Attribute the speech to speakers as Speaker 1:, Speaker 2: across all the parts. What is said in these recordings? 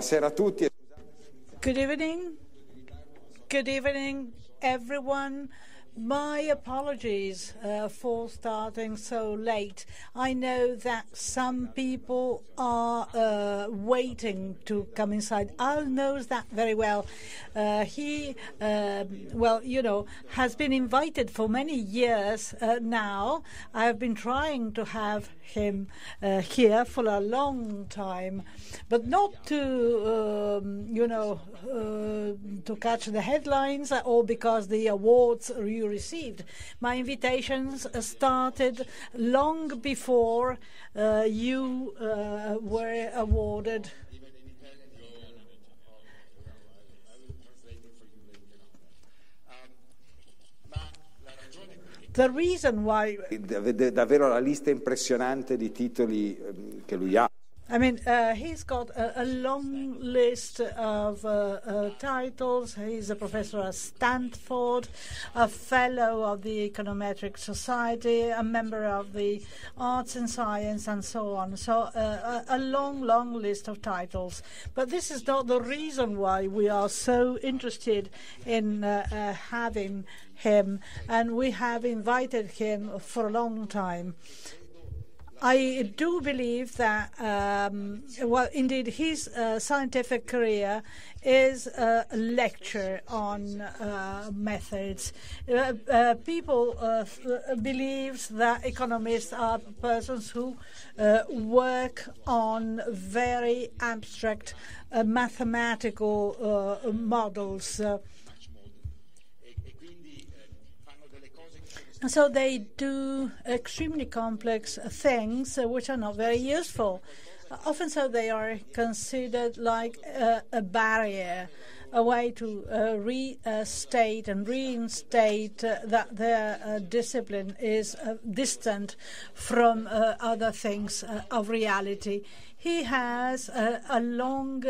Speaker 1: Buonasera a tutti.
Speaker 2: Good evening. Good evening, everyone. My apologies for starting so late. I know that some people are waiting to come inside. Al knows that very well. He, has been invited for many years now. I have been trying to have him here for a long time, but not to, to catch the headlines or because the awards you received. My invitations started long before you were awarded. The reason why...
Speaker 1: Davvero la lista impressionante di titoli che lui ha.
Speaker 2: I mean, he's got a long list of titles. He's a professor at Stanford, a fellow of the Econometric Society, a member of the Arts and Science, and so on. So a long list of titles. But this is not the reason why we are so interested in having him, and we have invited him for a long time. I do believe that, indeed, his scientific career is a lecture on methods. People believe that economists are persons who work on very abstract mathematical models. So they do extremely complex things which are not very useful. Often so they are considered like a barrier, a way to restate and reinstate that their discipline is distant from other things of reality. He has a long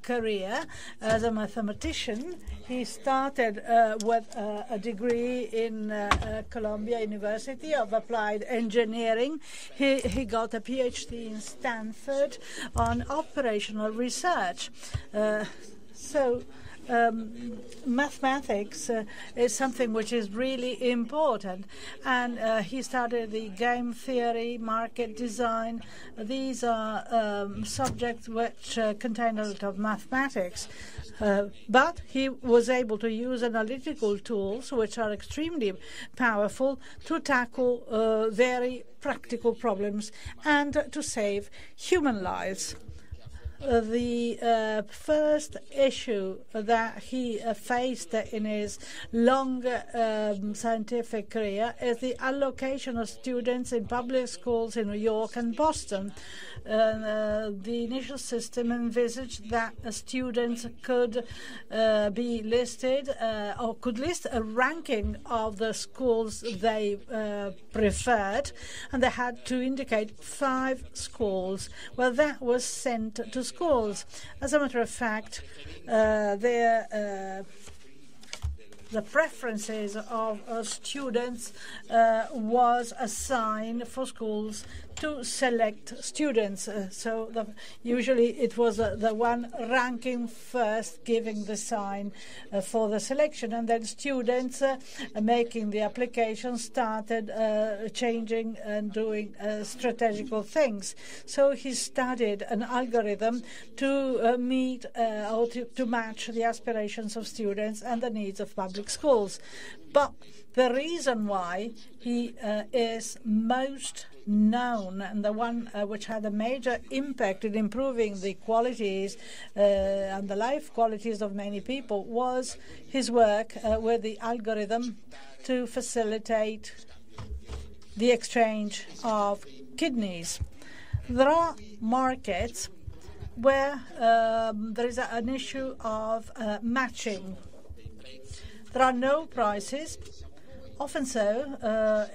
Speaker 2: career as a mathematician. He started with a degree in Columbia University of Applied Engineering. He got a PhD in Stanford on operational research. Mathematics is something which is really important, and he studied the game theory, market design. These are subjects which contain a lot of mathematics, but he was able to use analytical tools which are extremely powerful to tackle very practical problems and to save human lives. The first issue that he faced in his long scientific career is the allocation of students in public schools in New York and Boston. The initial system envisaged that students could be listed or could list a ranking of the schools they preferred, and they had to indicate 5 schools. Well, that was sent to schools. As a matter of fact, the preferences of students was assigned for schools to select students. Usually it was the one ranking first giving the sign for the selection, and then students making the application started changing and doing strategical things. So he studied an algorithm to meet or to match the aspirations of students and the needs of public schools. But the reason why he is most known, and the one which had a major impact in improving the qualities and the life qualities of many people, was his work with the algorithm to facilitate the exchange of kidneys. There are markets where there is an issue of matching. There are no prices. Often so,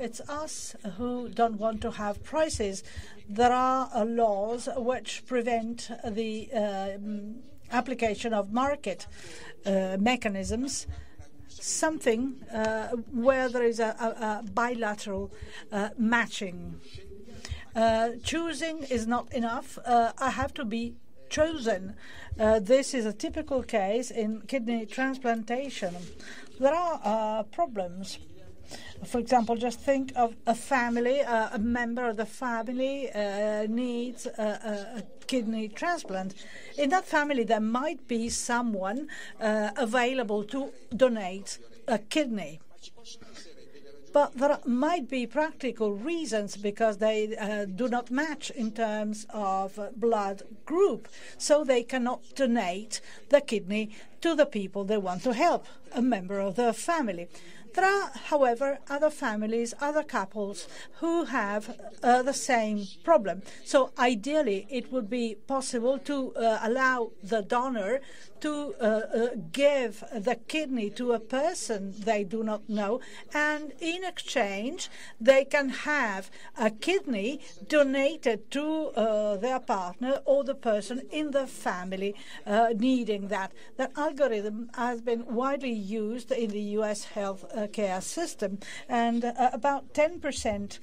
Speaker 2: it's us who don't want to have prices. There are laws which prevent the application of market mechanisms, something where there is a bilateral matching. Choosing is not enough. I have to be chosen. This is a typical case in kidney transplantation. There are problems. For example, just think of a family, a member of the family needs a kidney transplant. In that family, there might be someone available to donate a kidney. But there might be practical reasons because they do not match in terms of blood group, so they cannot donate the kidney to the people they want to help, a member of the family. There are, however, other families, other couples who have the same problem. So ideally, it would be possible to allow the donor to give the kidney to a person they do not know, and in exchange, they can have a kidney donated to their partner or the person in the family needing that. That algorithm has been widely used in the U.S. health care system, and about 10%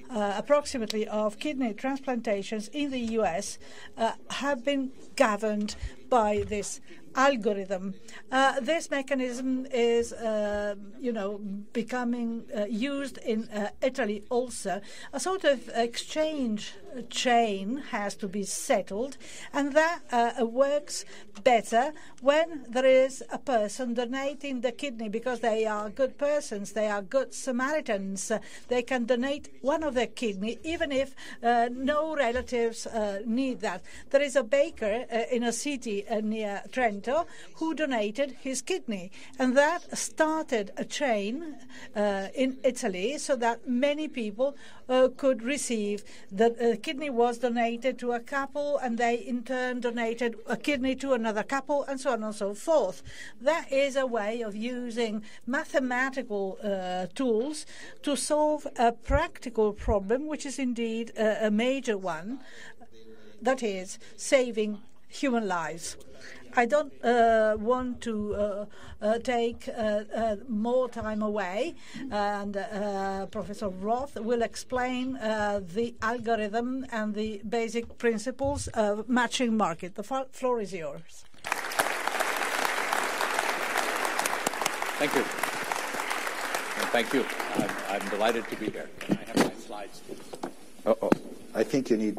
Speaker 2: approximately of kidney transplantations in the U.S. Have been governed by this algorithm. This mechanism is, becoming used in Italy also. A sort of exchange chain has to be settled, and that works better when there is a person donating the kidney because they are good persons, they are good Samaritans. They can donate one of their kidney even if no relatives need that. There is a baker in a city near Trento who donated his kidney, and that started a chain in Italy so that many people could receive. The kidney was donated to a couple, and they in turn donated a kidney to another couple, and so on and so forth. That is a way of using mathematical tools to solve a practical problem, which is indeed a major one, that is saving human lives. I don't want to take more time away, and Professor Roth will explain the algorithm and the basic principles of matching market. The floor is yours.
Speaker 3: Thank you. And thank you. I'm delighted to be here. Can I have my slides, please?
Speaker 1: I think you need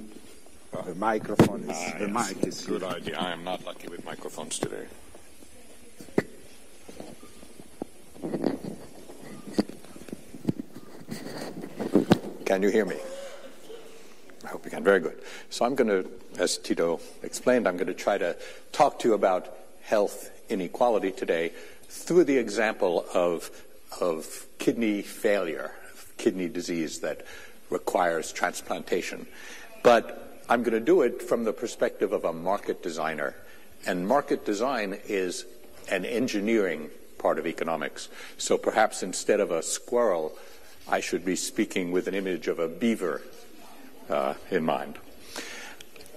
Speaker 1: the microphone. The mic is
Speaker 3: good idea. I am not lucky with microphones today. Can you hear me? I hope you can. Very good. So I'm going to, as Tito explained, I'm going to try to talk to you about health inequality today through the example of kidney failure, kidney disease that requires transplantation. But I'm going to do it from the perspective of a market designer. And market design is an engineering part of economics. So perhaps instead of a squirrel, I should be speaking with an image of a beaver in mind.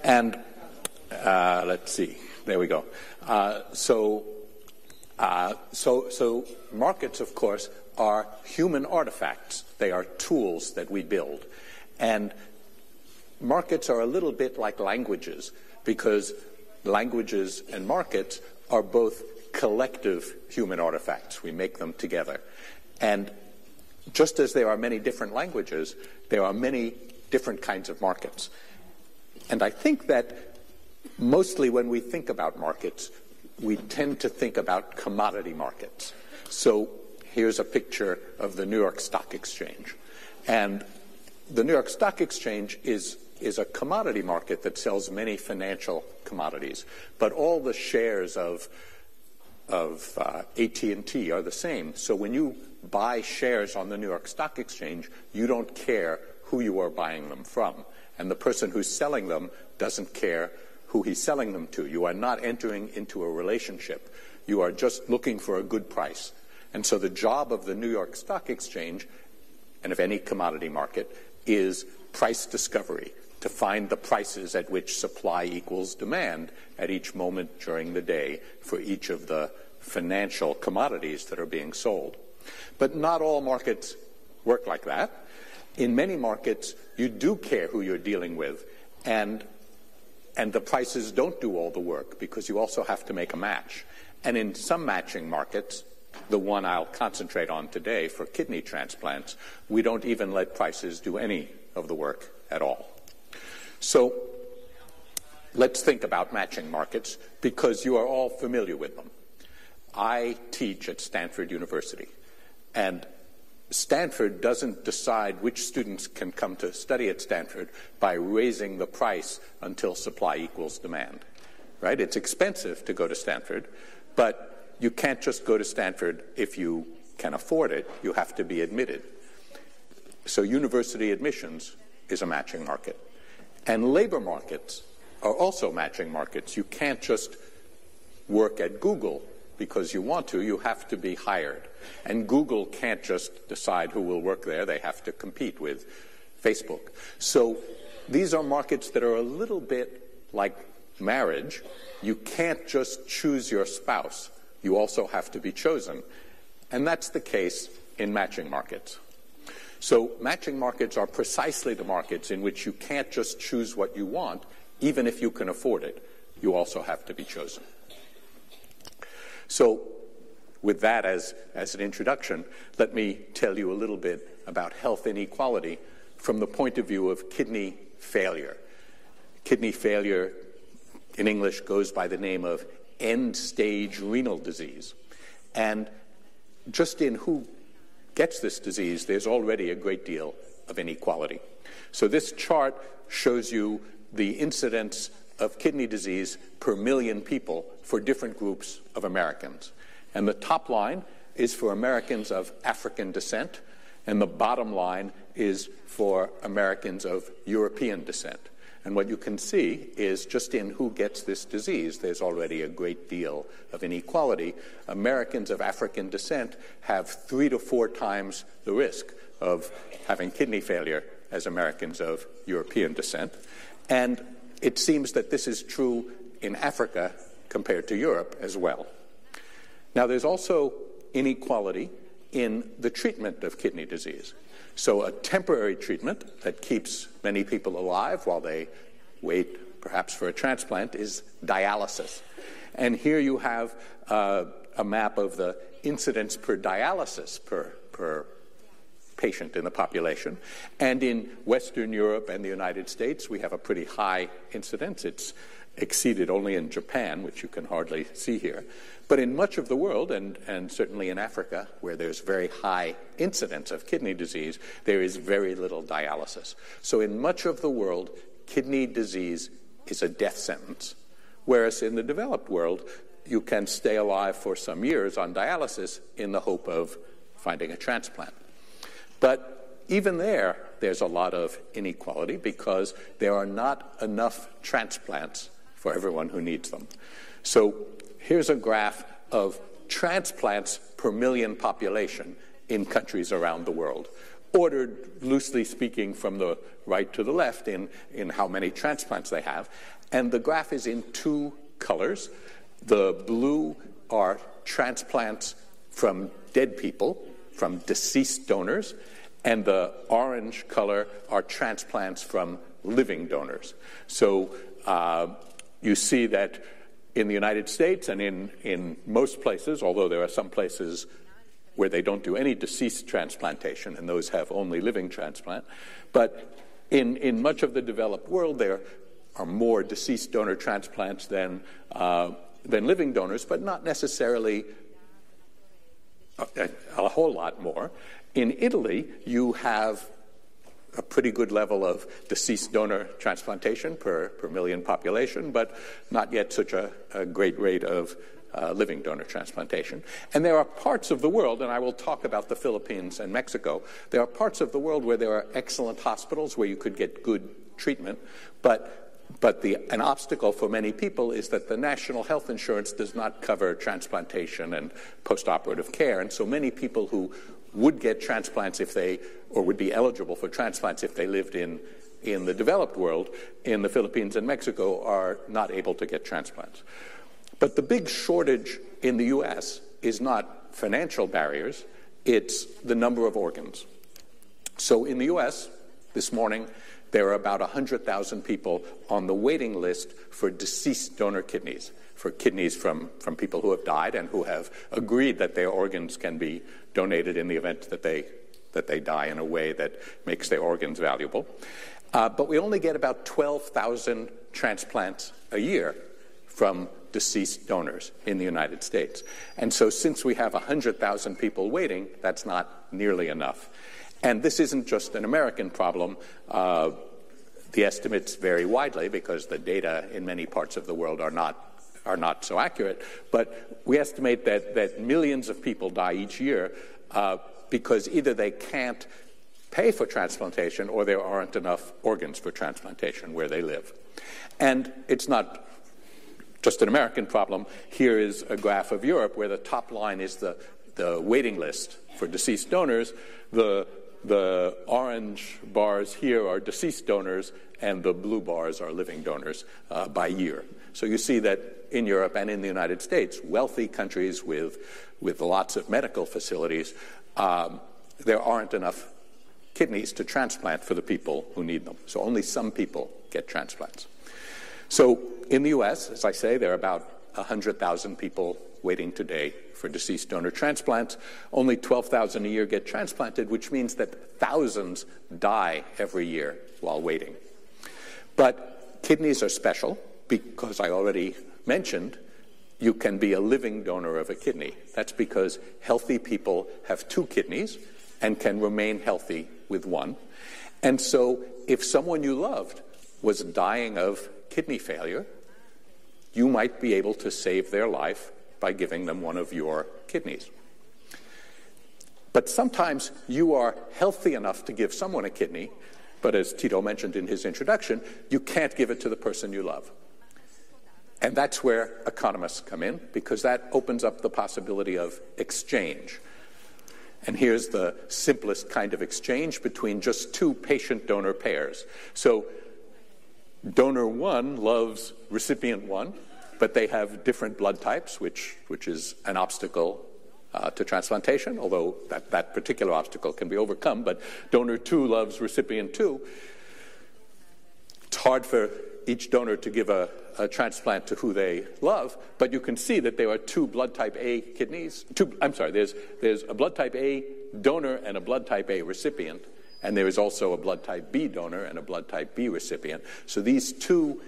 Speaker 3: And let's see. There we go. So markets, of course, are human artifacts. They are tools that we build. And markets are a little bit like languages, because languages and markets are both collective human artifacts. We make them together. And just as there are many different languages, there are many different kinds of markets. And I think that mostly when we think about markets, we tend to think about commodity markets. So here's a picture of the New York Stock Exchange. And the New York Stock Exchange is a commodity market that sells many financial commodities, but all the shares of AT&T are the same. So when you buy shares on the New York Stock Exchange, you don't care who you are buying them from, and the person who's selling them doesn't care who he's selling them to. You are not entering into a relationship. You are just looking for a good price. And so the job of the New York Stock Exchange, and of any commodity market, is price discovery, to find the prices at which supply equals demand at each moment during the day for each of the financial commodities that are being sold. But not all markets work like that. In many markets, you do care who you're dealing with, and And the prices don't do all the work because you also have to make a match. And in some matching markets, the one I'll concentrate on today for kidney transplants, we don't even let prices do any of the work at all. So let's think about matching markets because you are all familiar with them. I teach at Stanford University, and Stanford doesn't decide which students can come to study at Stanford by raising the price until supply equals demand, right? It's expensive to go to Stanford, but you can't just go to Stanford if you can afford it. You have to be admitted. So university admissions is a matching market. And labor markets are also matching markets. You can't just work at Google because you want to. You have to be hired. And Google can't just decide who will work there. They have to compete with Facebook. So these are markets that are a little bit like marriage. You can't just choose your spouse. You also have to be chosen. And that's the case in matching markets. So matching markets are precisely the markets in which you can't just choose what you want, even if you can afford it. You also have to be chosen. So with that as an introduction, let me tell you a little bit about health inequality from the point of view of kidney failure. Kidney failure in English goes by the name of end-stage renal disease. And just in who gets this disease, there's already a great deal of inequality. So this chart shows you the incidence of kidney disease per million people for different groups of Americans. And the top line is for Americans of African descent, and the bottom line is for Americans of European descent. And what you can see is just in who gets this disease, there's already a great deal of inequality. Americans of African descent have 3 to 4 times the risk of having kidney failure as Americans of European descent. And it seems that this is true in Africa compared to Europe as well. Now, there's also inequality in the treatment of kidney disease. So a temporary treatment that keeps many people alive while they wait perhaps for a transplant is dialysis. And here you have a map of the incidence per dialysis per patient in the population. And in Western Europe and the United States, we have a pretty high incidence. It's exceeded only in Japan, which you can hardly see here. But in much of the world, and certainly in Africa, where there's very high incidence of kidney disease, there is very little dialysis. So in much of the world, kidney disease is a death sentence. Whereas in the developed world, you can stay alive for some years on dialysis in the hope of finding a transplant. But even there's a lot of inequality because there are not enough transplants for everyone who needs them. So here's a graph of transplants per million population in countries around the world, ordered, loosely speaking, from the right to the left in how many transplants they have. And the graph is in 2 colors. The blue are transplants from dead people, from deceased donors, and the orange color are transplants from living donors. So you see that in the United States and in most places, although there are some places where they don't do any deceased transplantation, and those have only living transplant, but in much of the developed world, there are more deceased donor transplants than living donors, but not necessarily a whole lot more. In Italy, you have a pretty good level of deceased donor transplantation per million population, but not yet such a great rate of living donor transplantation. And there are parts of the world, and I will talk about the Philippines and Mexico, there are parts of the world where there are excellent hospitals where you could get good treatment, but an obstacle for many people is that the national health insurance does not cover transplantation and postoperative care, and so many people who would get transplants or would be eligible for transplants if they lived in the developed world, in the Philippines and Mexico, are not able to get transplants. But the big shortage in the U.S. is not financial barriers, it's the number of organs. So in the U.S., this morning, there are about 100,000 people on the waiting list for deceased donor kidneys, for kidneys from people who have died and who have agreed that their organs can be donated in the event that they die in a way that makes their organs valuable. But we only get about 12,000 transplants a year from deceased donors in the United States. And so since we have 100,000 people waiting, that's not nearly enough. And this isn't just an American problem. The estimates vary widely because the data in many parts of the world are not so accurate. But we estimate that millions of people die each year because either they can't pay for transplantation or there aren't enough organs for transplantation where they live. And it's not just an American problem. Here is a graph of Europe where the top line is the waiting list for deceased donors. The orange bars here are deceased donors, and the blue bars are living donors by year. So you see that in Europe and in the United States, wealthy countries with lots of medical facilities, there aren't enough kidneys to transplant for the people who need them. So only some people get transplants. So in the U.S., as I say, there are about 100,000 people waiting today for deceased donor transplants. Only 12,000 a year get transplanted, which means that thousands die every year while waiting. But kidneys are special because I already mentioned you can be a living donor of a kidney. That's because healthy people have 2 kidneys and can remain healthy with 1. And so if someone you loved was dying of kidney failure, you might be able to save their life by giving them one of your kidneys. But sometimes you are healthy enough to give someone a kidney, but as Tito mentioned in his introduction, you can't give it to the person you love. And that's where economists come in, because that opens up the possibility of exchange. And here's the simplest kind of exchange between just 2 patient-donor pairs. So donor 1 loves recipient 1, but they have different blood types, which is an obstacle to transplantation, although that particular obstacle can be overcome. But donor 2 loves recipient 2. It's hard for each donor to give a transplant to who they love, but you can see that there are 2 blood type A kidneys. There's a blood type A donor and a blood type A recipient, and there is also a blood type B donor and a blood type B recipient. So these 2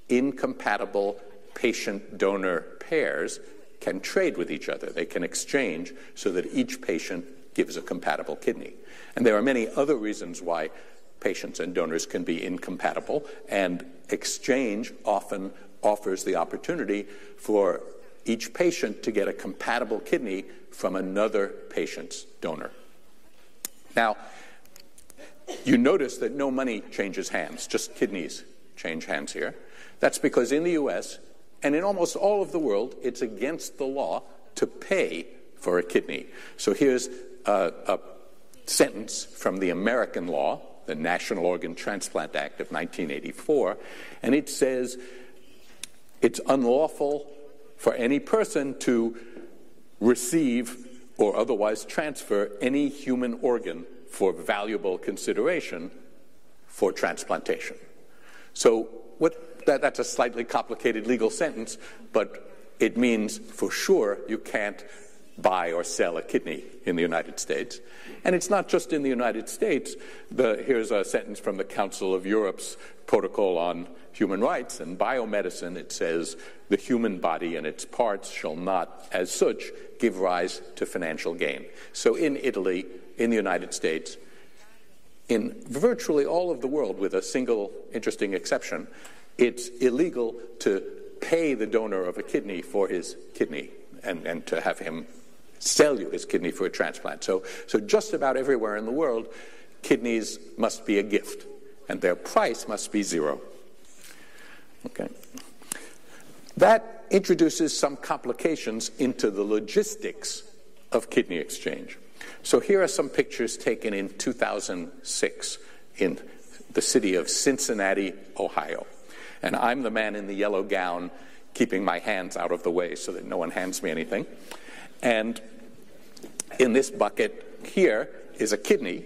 Speaker 3: incompatible patient-donor pairs can trade with each other. They can exchange so that each patient gives a compatible kidney. And there are many other reasons why patients and donors can be incompatible, and exchange often offers the opportunity for each patient to get a compatible kidney from another patient's donor. Now, you notice that no money changes hands, just kidneys change hands here. That's because in the U.S., and in almost all of the world, it's against the law to pay for a kidney. So here's a sentence from the American law, the National Organ Transplant Act of 1984, and it says it's unlawful for any person to receive or otherwise transfer any human organ for valuable consideration for transplantation. So that's a slightly complicated legal sentence, but it means for sure you can't buy or sell a kidney in the United States. And it's not just in the United States. Here's a sentence from the Council of Europe's Protocol on Human Rights and Biomedicine. It says, the human body and its parts shall not, as such, give rise to financial gain. So in Italy, in the United States, in virtually all of the world, with a single interesting exception, it's illegal to pay the donor of a kidney for his kidney and to have him sell you his kidney for a transplant. So just about everywhere in the world, kidneys must be a gift, and their price must be zero. Okay. That introduces some complications into the logistics of kidney exchange. So here are some pictures taken in 2006 in the city of Cincinnati, Ohio. And I'm the man in the yellow gown keeping my hands out of the way so that no one hands me anything. And in this bucket here is a kidney,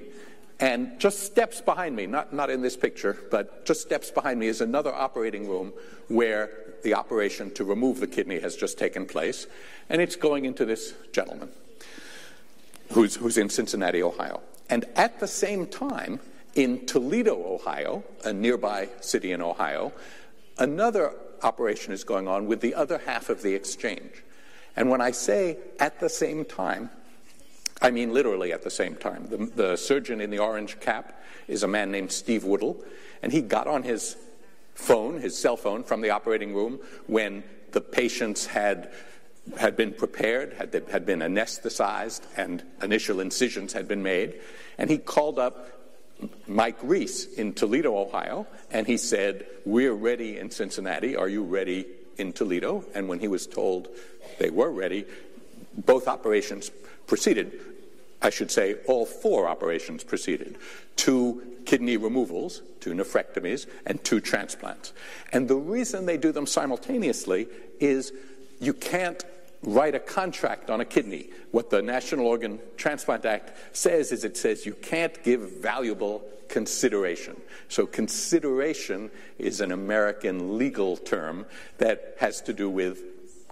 Speaker 3: And just steps behind me, not in this picture, but just steps behind me is another operating room where the operation to remove the kidney has just taken place. And it's going into this gentleman who's in Cincinnati, Ohio. And at the same time, in Toledo, Ohio, a nearby city in Ohio, another operation is going on with the other half of the exchange. And when I say at the same time, I mean literally at the same time. The surgeon in the orange cap is a man named Steve Woodall, and he got on his phone, his cell phone, from the operating room when the patients had been prepared, had been anesthetized, and initial incisions had been made. And he called up Mike Reese in Toledo, Ohio, and he said, "We're ready in Cincinnati. Are you ready in Toledo?" And when he was told they were ready, both operations proceeded. I should say all 4 operations proceeded. 2 kidney removals, 2 nephrectomies, and 2 transplants. And the reason they do them simultaneously is you can't write a contract on a kidney. What the National Organ Transplant Act says is it says you can't give valuable consideration. So consideration is an American legal term that has to do with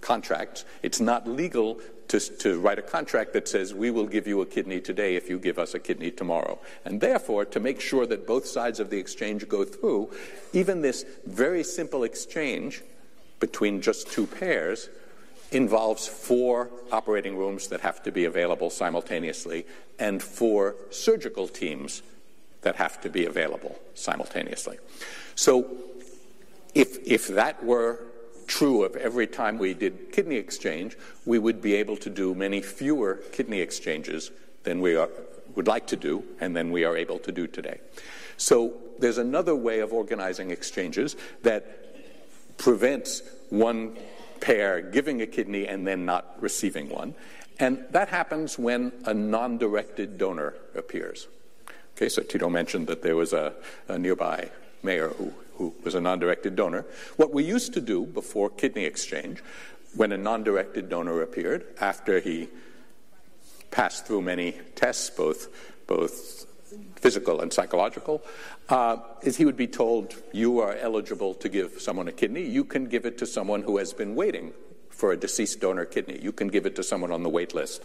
Speaker 3: contracts. It's not legal to write a contract that says we will give you a kidney today if you give us a kidney tomorrow. And therefore, to make sure that both sides of the exchange go through, even this very simple exchange between just 2 pairs involves 4 operating rooms that have to be available simultaneously and 4 surgical teams that have to be available simultaneously. So if that were true of every time we did kidney exchange, we would be able to do many fewer kidney exchanges than we would like to do and than we are able to do today. So there's another way of organizing exchanges that prevents one pair giving a kidney and then not receiving one. And that happens when a non-directed donor appears. Okay, so Tito mentioned that there was a nearby mayor who was a non-directed donor. What we used to do before kidney exchange, when a non-directed donor appeared, after he passed through many tests, both physical and psychological, is he would be told, you are eligible to give someone a kidney. You can give it to someone who has been waiting for a deceased donor kidney. You can give it to someone on the wait list.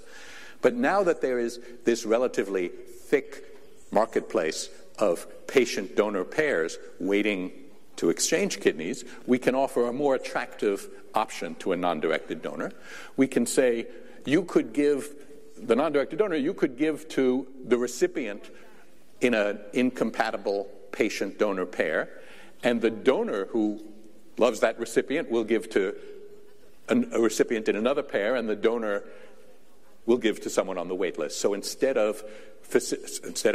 Speaker 3: But now that there is this relatively thick marketplace of patient-donor pairs waiting to exchange kidneys, we can offer a more attractive option to a non-directed donor. We can say, you could give, the non-directed donor, you could give to the recipient in an incompatible patient-donor pair, and the donor who loves that recipient will give to a recipient in another pair, and the donor will give to someone on the wait list. So instead of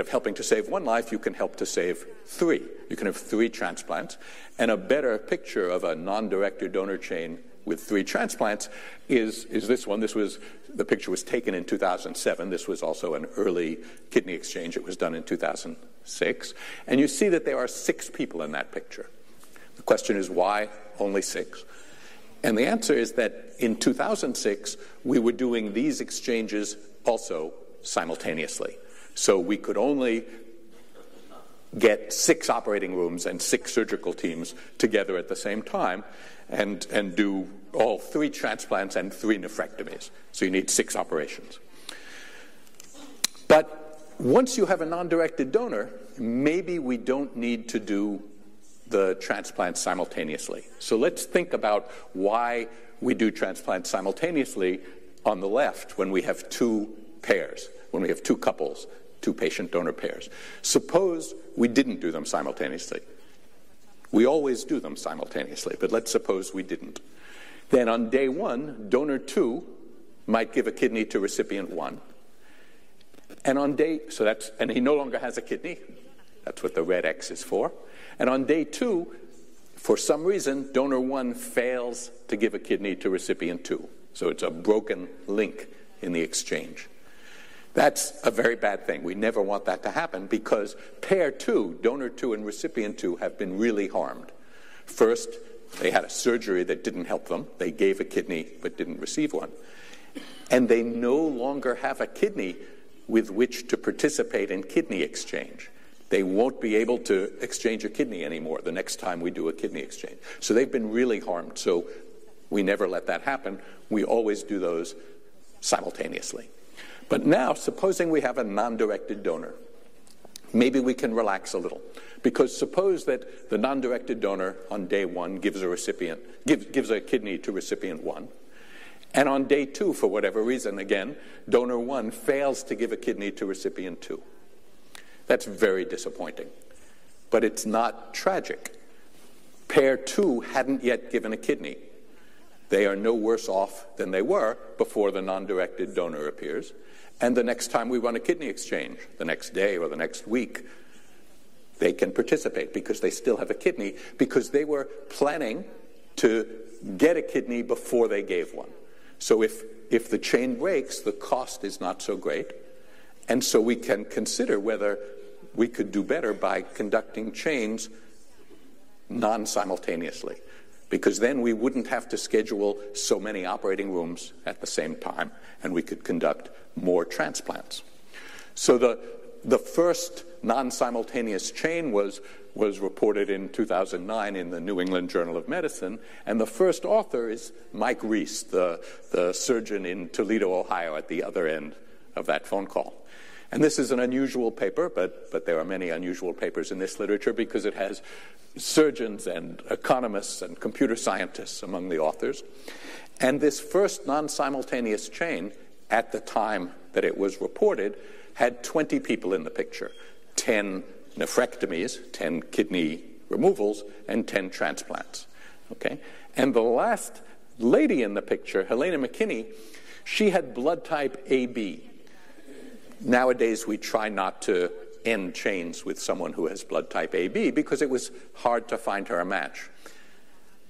Speaker 3: helping to save 1 life, you can help to save 3. You can have 3 transplants. And a better picture of a non-directed donor chain with 3 transplants is this one. The picture was taken in 2007. This was also an early kidney exchange. It was done in 2006. And you see that there are 6 people in that picture. The question is, why only 6? And the answer is that in 2006, we were doing these exchanges also simultaneously. So we could only get 6 operating rooms and 6 surgical teams together at the same time and do all 3 transplants and 3 nephrectomies. So you need 6 operations. But once you have a non-directed donor, maybe we don't need to do the transplants simultaneously. So let's think about why we do transplants simultaneously on the left when we have 2 pairs, when we have 2 couples, 2 patient-donor pairs. Suppose we didn't do them simultaneously. We always do them simultaneously, but let's suppose we didn't. Then on day 1, donor 2 might give a kidney to recipient 1. And and he no longer has a kidney. That's what the red X is for. And on day 2, for some reason, donor 1 fails to give a kidney to recipient 2. So it's a broken link in the exchange. That's a very bad thing. We never want that to happen because pair 2, donor 2 and recipient 2, have been really harmed. First, they had a surgery that didn't help them. They gave a kidney but didn't receive one. And they no longer have a kidney with which to participate in kidney exchange. They won't be able to exchange a kidney anymore the next time we do a kidney exchange. So they've been really harmed. So we never let that happen. We always do those simultaneously. But now, supposing we have a non-directed donor, maybe we can relax a little. Because suppose that the non-directed donor on day one gives a kidney to recipient one. And on day two, for whatever reason, again, donor one fails to give a kidney to recipient two. That's very disappointing. But it's not tragic. Pair two hadn't yet given a kidney. They are no worse off than they were before the non-directed donor appears. And the next time we run a kidney exchange, the next day or the next week, they can participate because they still have a kidney, because they were planning to get a kidney before they gave one. So if the chain breaks, the cost is not so great. And so we can consider whether we could do better by conducting chains non-simultaneously, because then we wouldn't have to schedule so many operating rooms at the same time, and we could conduct more transplants. So the first non-simultaneous chain was reported in 2009 in the New England Journal of Medicine, and the first author is Mike Reese, the surgeon in Toledo, Ohio, at the other end of that phone call. And this is an unusual paper, but there are many unusual papers in this literature because it has surgeons and economists and computer scientists among the authors. And this first non-simultaneous chain, at the time that it was reported, had 20 people in the picture, 10 nephrectomies, 10 kidney removals, and 10 transplants. Okay? And the last lady in the picture, Helena McKinney, she had blood type AB. Nowadays, we try not to end chains with someone who has blood type AB because it was hard to find her a match.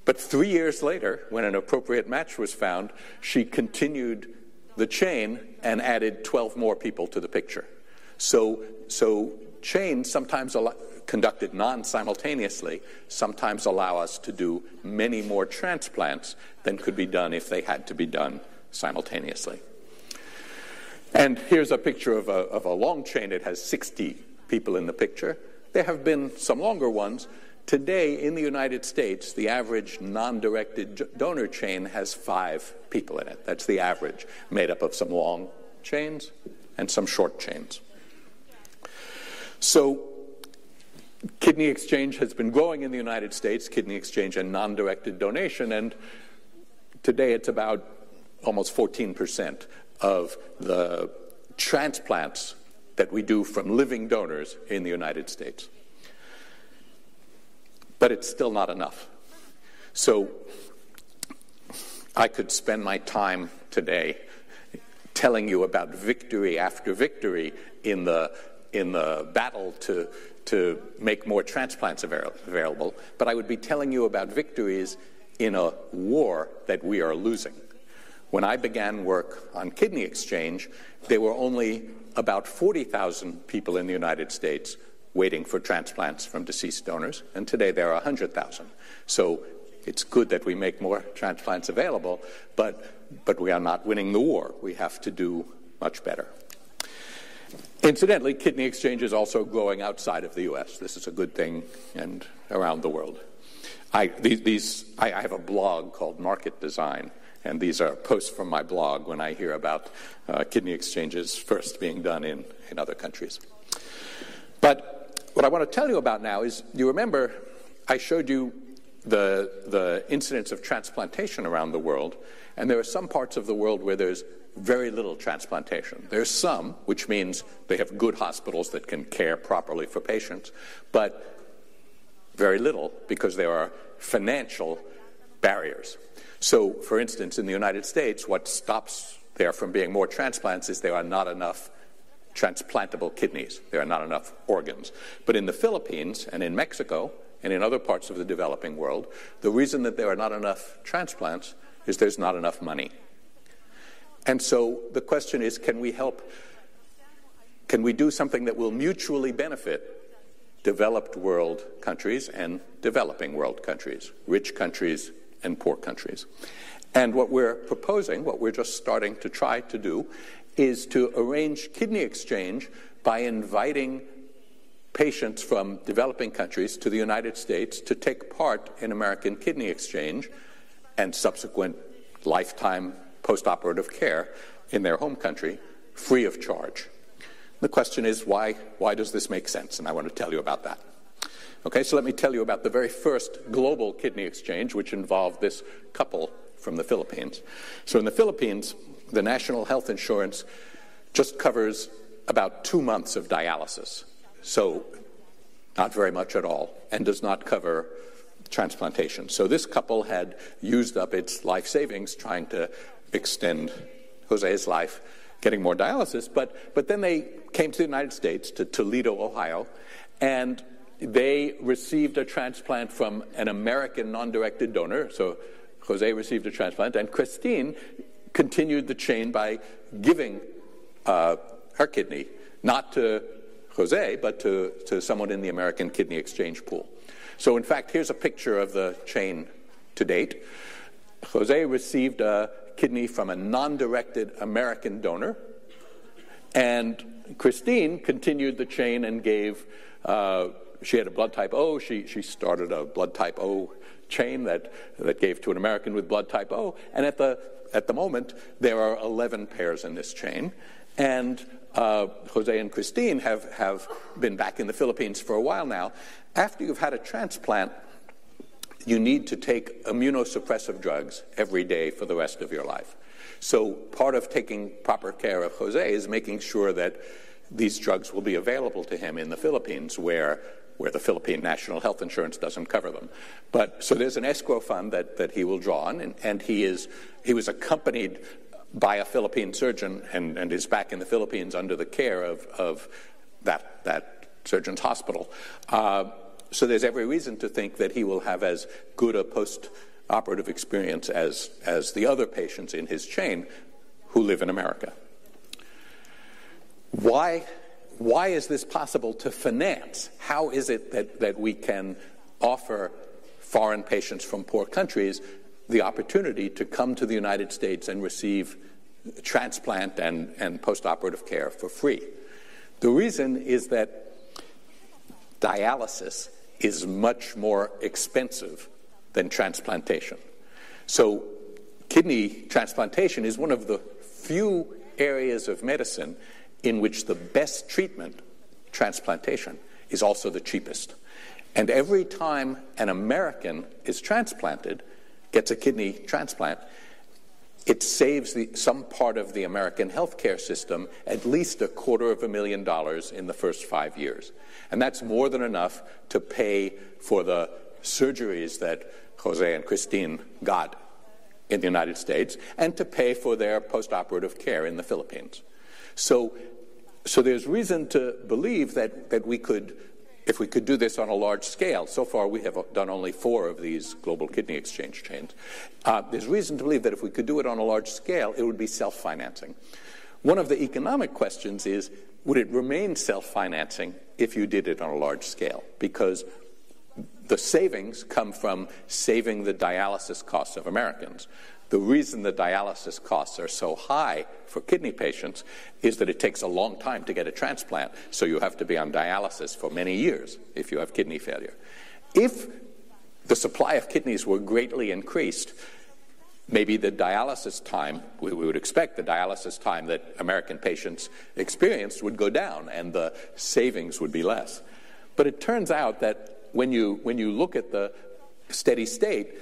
Speaker 3: But 3 years later, when an appropriate match was found, she continued the chain and added 12 more people to the picture. So chains, sometimes conducted non-simultaneously, sometimes allow us to do many more transplants than could be done if they had to be done simultaneously. And here's a picture of a long chain. It has 60 people in the picture. There have been some longer ones. Today, in the United States, the average non-directed donor chain has 5 people in it. That's the average, made up of some long chains and some short chains. So kidney exchange has been growing in the United States, kidney exchange and non-directed donation, and today it's about almost 14% of the transplants that we do from living donors in the United States. But it's still not enough. So I could spend my time today telling you about victory after victory in the battle to make more transplants available, but I would be telling you about victories in a war that we are losing. When I began work on kidney exchange, there were only about 40,000 people in the United States waiting for transplants from deceased donors, and today there are 100,000. So it's good that we make more transplants available, but we are not winning the war. We have to do much better. Incidentally, kidney exchange is also growing outside of the U.S. This is a good thing, and around the world. I have a blog called Market Design, and these are posts from my blog when I hear about kidney exchanges first being done in other countries. But what I want to tell you about now is, you remember I showed you the incidence of transplantation around the world, and there are some parts of the world where there's very little transplantation. There's some, which means they have good hospitals that can care properly for patients, but very little because there are financial barriers. So, for instance, in the United States, what stops there from being more transplants is there are not enough transplantable kidneys. There are not enough organs. But in the Philippines and in Mexico and in other parts of the developing world, the reason that there are not enough transplants is there's not enough money. And so the question is, can we help? Can we do something that will mutually benefit developed world countries and developing world countries, rich countries and poor countries? And what we're proposing, what we're just starting to try to do, is to arrange kidney exchange by inviting patients from developing countries to the United States to take part in American kidney exchange and subsequent lifetime postoperative care in their home country, free of charge. The question is, why does this make sense? And I want to tell you about that. Okay, so let me tell you about the very first global kidney exchange, which involved this couple from the Philippines. So in the Philippines, the national health insurance just covers about 2 months of dialysis. So not very much at all, and does not cover transplantation. So this couple had used up its life savings trying to extend Jose's life, getting more dialysis, but then they came to the United States, to Toledo, Ohio, and they received a transplant from an American non-directed donor. So Jose received a transplant, and Christine continued the chain by giving her kidney, not to Jose, but to someone in the American kidney exchange pool. So in fact, here's a picture of the chain to date. Jose received a kidney from a non-directed American donor, and Christine continued the chain and gave, she had a blood type O, she started a blood type O chain that gave to an American with blood type O, and at the moment, there are 11 pairs in this chain, and Jose and Christine have been back in the Philippines for a while now. After you've had a transplant, you need to take immunosuppressive drugs every day for the rest of your life. So part of taking proper care of Jose is making sure that these drugs will be available to him in the Philippines, where the Philippine National Health Insurance doesn't cover them. But so there's an escrow fund that he will draw on, and he was accompanied by a Philippine surgeon and is back in the Philippines under the care of that surgeon's hospital. So there's every reason to think that he will have as good a post-operative experience as the other patients in his chain who live in America. Why is this possible to finance? How is it that we can offer foreign patients from poor countries the opportunity to come to the United States and receive transplant and post-operative care for free? The reason is that dialysis is much more expensive than transplantation. So kidney transplantation is one of the few areas of medicine in which the best treatment, transplantation, is also the cheapest. And every time an American is transplanted, gets a kidney transplant, it saves some part of the American healthcare system at least $250,000 in the first 5 years. And that's more than enough to pay for the surgeries that Jose and Christine got in the United States and to pay for their post-operative care in the Philippines. So there's reason to believe that we could, if we could do this on a large scale. So far we have done only 4 of these global kidney exchange chains. There's reason to believe that if we could do it on a large scale, it would be self-financing. One of the economic questions is, would it remain self-financing if you did it on a large scale? Because the savings come from saving the dialysis costs of Americans. The reason the dialysis costs are so high for kidney patients is that it takes a long time to get a transplant, so you have to be on dialysis for many years if you have kidney failure. If the supply of kidneys were greatly increased, maybe the dialysis time, we would expect the dialysis time that American patients experienced would go down and the savings would be less. But it turns out that when you look at the steady state,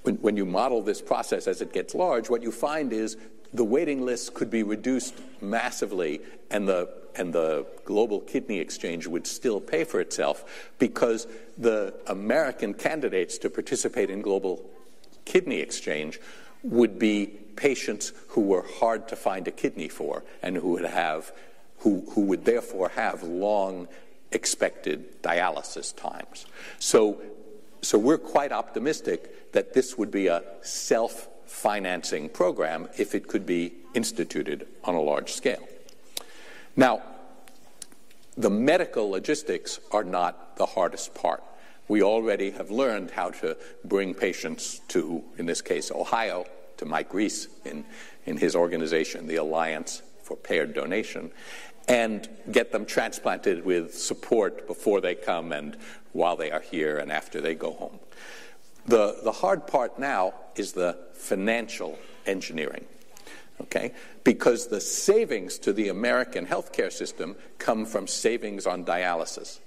Speaker 3: when you model this process as it gets large, what you find is the waiting lists could be reduced massively, and the global kidney exchange would still pay for itself, because the American candidates to participate in global kidney exchange would be patients who were hard to find a kidney for and who would therefore have long expected dialysis times. So we're quite optimistic that this would be a self-financing program if it could be instituted on a large scale. Now, the medical logistics are not the hardest part. We already have learned how to bring patients to, in this case, Ohio, to Mike Reese in his organization, the Alliance for paired donation, and get them transplanted with support before they come and while they are here and after they go home. The hard part now is the financial engineering, okay? Because the savings to the American healthcare system come from savings on dialysis.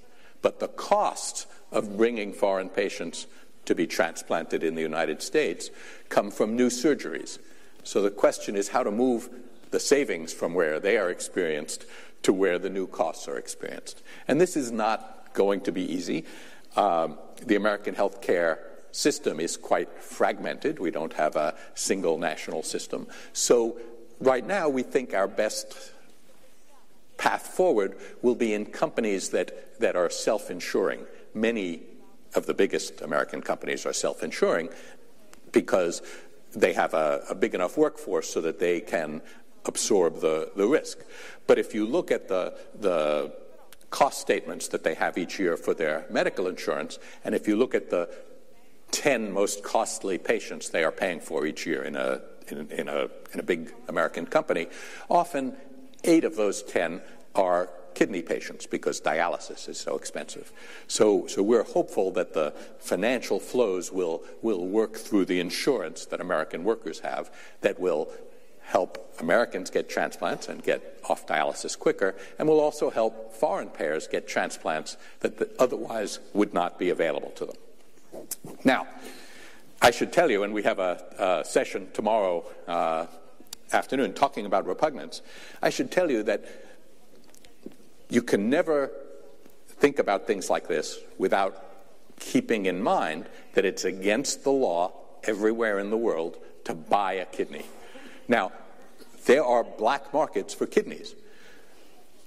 Speaker 3: But the cost of bringing foreign patients to be transplanted in the United States come from new surgeries. So the question is how to move the savings from where they are experienced to where the new costs are experienced. And this is not going to be easy. The American healthcare system is quite fragmented. We don't have a single national system. So right now we think our best path forward will be in companies that are self-insuring. Many of the biggest American companies are self-insuring because they have a big enough workforce so that they can absorb the risk. But if you look at the cost statements that they have each year for their medical insurance, and if you look at the 10 most costly patients they are paying for each year in a big American company, often 8 of those 10 are kidney patients because dialysis is so expensive. So we're hopeful that the financial flows will work through the insurance that American workers have that will help Americans get transplants and get off dialysis quicker, and will also help foreign pairs get transplants that otherwise would not be available to them. Now, I should tell you, and we have a session tomorrow afternoon talking about repugnance, I should tell you that you can never think about things like this without keeping in mind that it's against the law everywhere in the world to buy a kidney. Now, there are black markets for kidneys.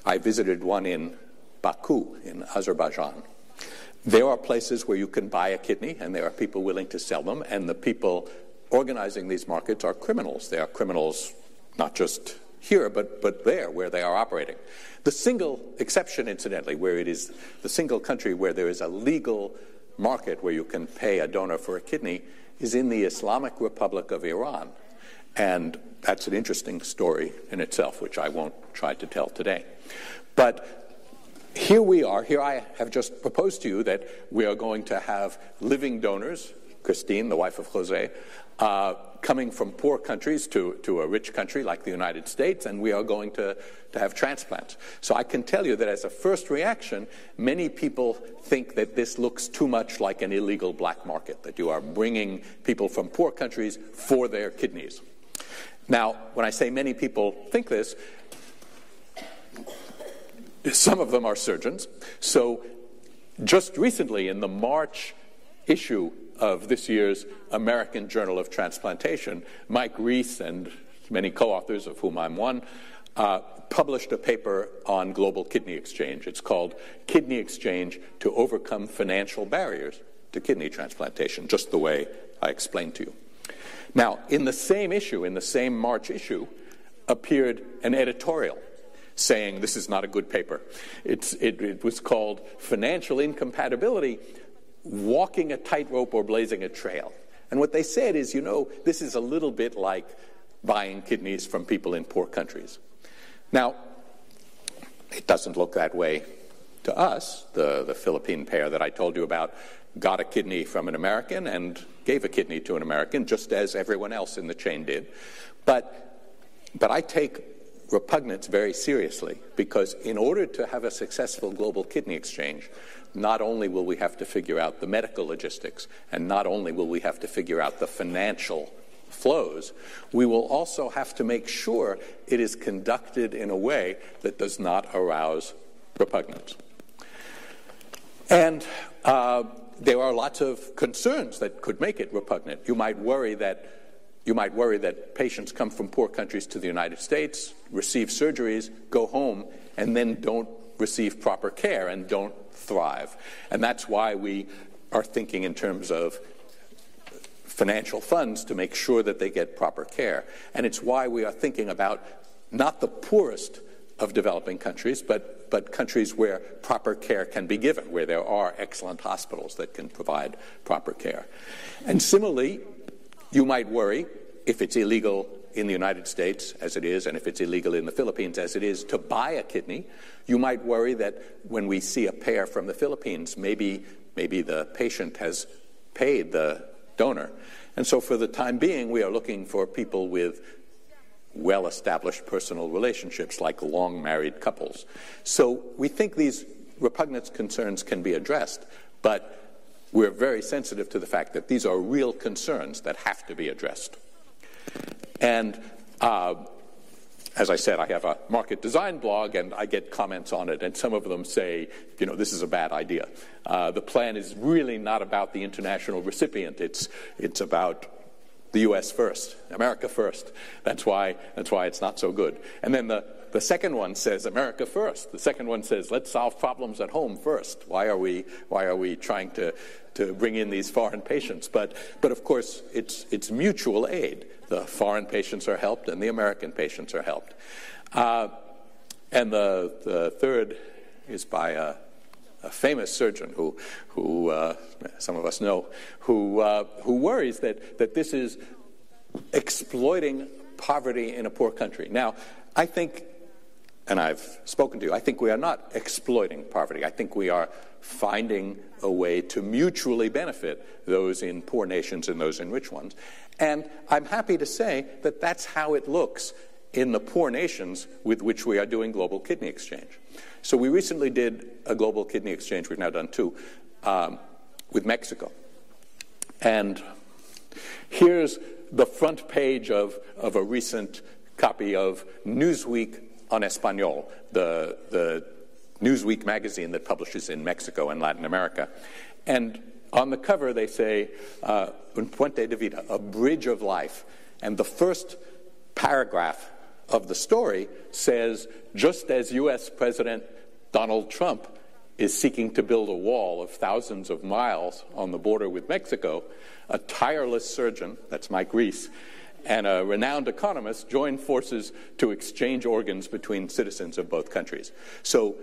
Speaker 3: I visited one in Baku in Azerbaijan. There are places where you can buy a kidney, and there are people willing to sell them, and the people organizing these markets are criminals. They are criminals not just here, but there, where they are operating. The single exception, incidentally, where it is the single country where there is a legal market where you can pay a donor for a kidney is in the Islamic Republic of Iran. And that's an interesting story in itself, which I won't try to tell today. But here we are. Here I have just proposed to you that we are going to have living donors, Christine, the wife of Jose, coming from poor countries to a rich country like the United States, and we are going to have transplants. So I can tell you that as a first reaction, many people think that this looks too much like an illegal black market, that you are bringing people from poor countries for their kidneys. Now, when I say many people think this, some of them are surgeons. So just recently in the March issue of this year's American Journal of Transplantation, Mike Reese and many co-authors, of whom I'm one, published a paper on global kidney exchange. It's called Kidney Exchange to Overcome Financial Barriers to Kidney Transplantation, just the way I explained to you. Now, in the same issue, in the same March issue, appeared an editorial saying this is not a good paper. It was called Financial Incompatibility, Walking a Tightrope or Blazing a Trail. And what they said is, this is a little bit like buying kidneys from people in poor countries. Now, it doesn't look that way to us. The Philippine pair that I told you about got a kidney from an American and gave a kidney to an American, just as everyone else in the chain did. But I take repugnance very seriously, because in order to have a successful global kidney exchange, not only will we have to figure out the medical logistics, and not only will we have to figure out the financial flows, we will also have to make sure it is conducted in a way that does not arouse repugnance. And there are lots of concerns that could make it repugnant. You might worry that patients come from poor countries to the United States, receive surgeries, go home, and then don't receive proper care and don't thrive. And that's why we are thinking in terms of financial funds to make sure that they get proper care. And it's why we are thinking about not the poorest of developing countries, but countries where proper care can be given, where there are excellent hospitals that can provide proper care. And similarly, you might worry, if it's illegal in the United States, as it is, and if it's illegal in the Philippines, as it is, to buy a kidney, you might worry that when we see a pair from the Philippines, maybe the patient has paid the donor. And so for the time being, we are looking for people with well-established personal relationships, like long-married couples. So we think these repugnance concerns can be addressed, but we're very sensitive to the fact that these are real concerns that have to be addressed. And as I said, I have a market design blog, and I get comments on it, and some of them say, this is a bad idea. The plan is really not about the international recipient. It's about the U.S. first, America first. That's why it's not so good. And then the second one says America first. The second one says let's solve problems at home first. Why are we trying to bring in these foreign patients? But of course it's mutual aid. The foreign patients are helped and the American patients are helped. And the third is by a famous surgeon who some of us know, who worries that this is exploiting poverty in a poor country. Now, I think, and I've spoken to you, I think we are not exploiting poverty. I think we are finding a way to mutually benefit those in poor nations and those in rich ones. And I'm happy to say that that's how it looks in the poor nations with which we are doing global kidney exchange. So we recently did a global kidney exchange, we've now done two, with Mexico. And here's the front page of a recent copy of Newsweek en Español, the Newsweek magazine that publishes in Mexico and Latin America. And on the cover they say, Un puente de vida, a bridge of life. And the first paragraph of the story says, just as U.S. President Donald Trump is seeking to build a wall of thousands of miles on the border with Mexico, a tireless surgeon, that's Mike Reese, and a renowned economist joined forces to exchange organs between citizens of both countries. So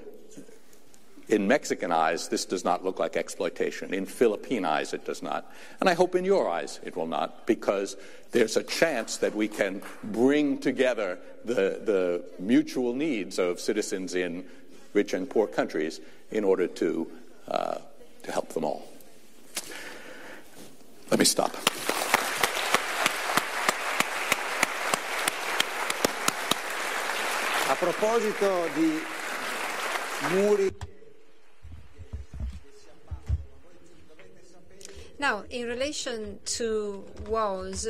Speaker 3: in Mexican eyes, this does not look like exploitation. In Philippine eyes, it does not. And I hope in your eyes it will not, because there's a chance that we can bring together the mutual needs of citizens in rich and poor countries in order to help them all. Let me stop.
Speaker 1: A proposito di muri.
Speaker 4: Now, in relation to walls,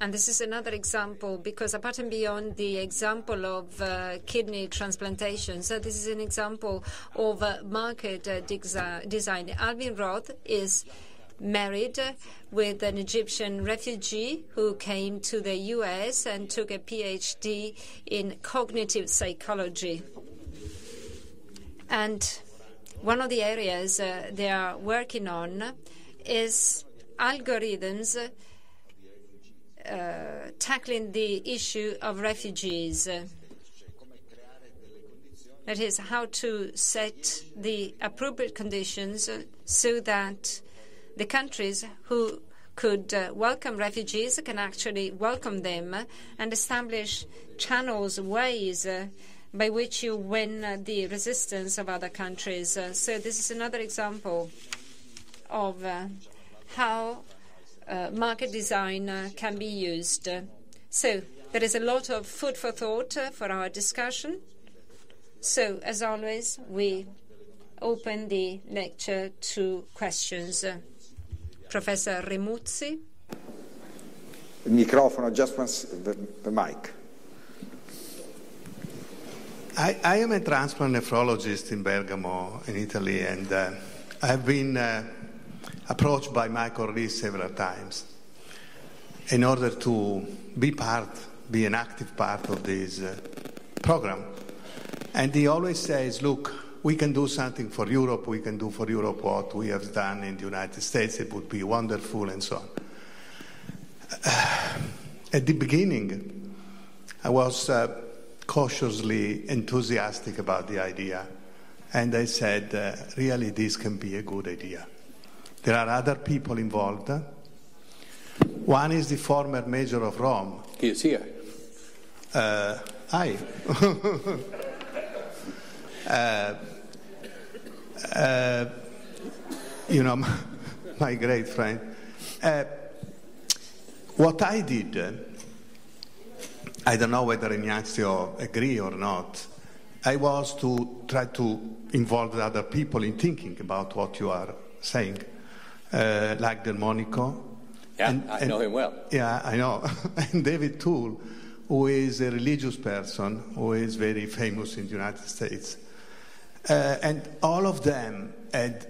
Speaker 4: and this is another example, because apart and beyond the example of kidney transplantation, so this is an example of market design. Alvin Roth is married with an Egyptian refugee who came to the U.S. and took a PhD in cognitive psychology. And one of the areas they are working on is algorithms tackling the issue of refugees. That is, how to set the appropriate conditions so that the countries who could welcome refugees can actually welcome them and establish channels, ways by which you win the resistance of other countries. So this is another example of how market design can be used. So there is a lot of food for thought for our discussion. So, as always, we open the lecture to questions. Professor Remuzzi.
Speaker 1: Microphone, just the mic.
Speaker 5: I am a transplant nephrologist in Bergamo, in Italy, and I've been approached by Michael Reese several times in order to be an active part of this program. And he always says, look, we can do something for Europe, we can do for Europe what we have done in the United States, it would be wonderful, and so on. At the beginning, I was cautiously enthusiastic about the idea, and I said, really, this can be a good idea. There are other people involved. One is the former mayor of Rome.
Speaker 3: He is here.
Speaker 5: Hi. You know, my great friend. What I did, I don't know whether Ignazio agree or not, I was to try to involve other people in thinking about what you are saying, like Delmonico.
Speaker 3: Yeah, I know him well.
Speaker 5: Yeah, I know. And David Toole, who is a religious person, who is very famous in the United States. And all of them had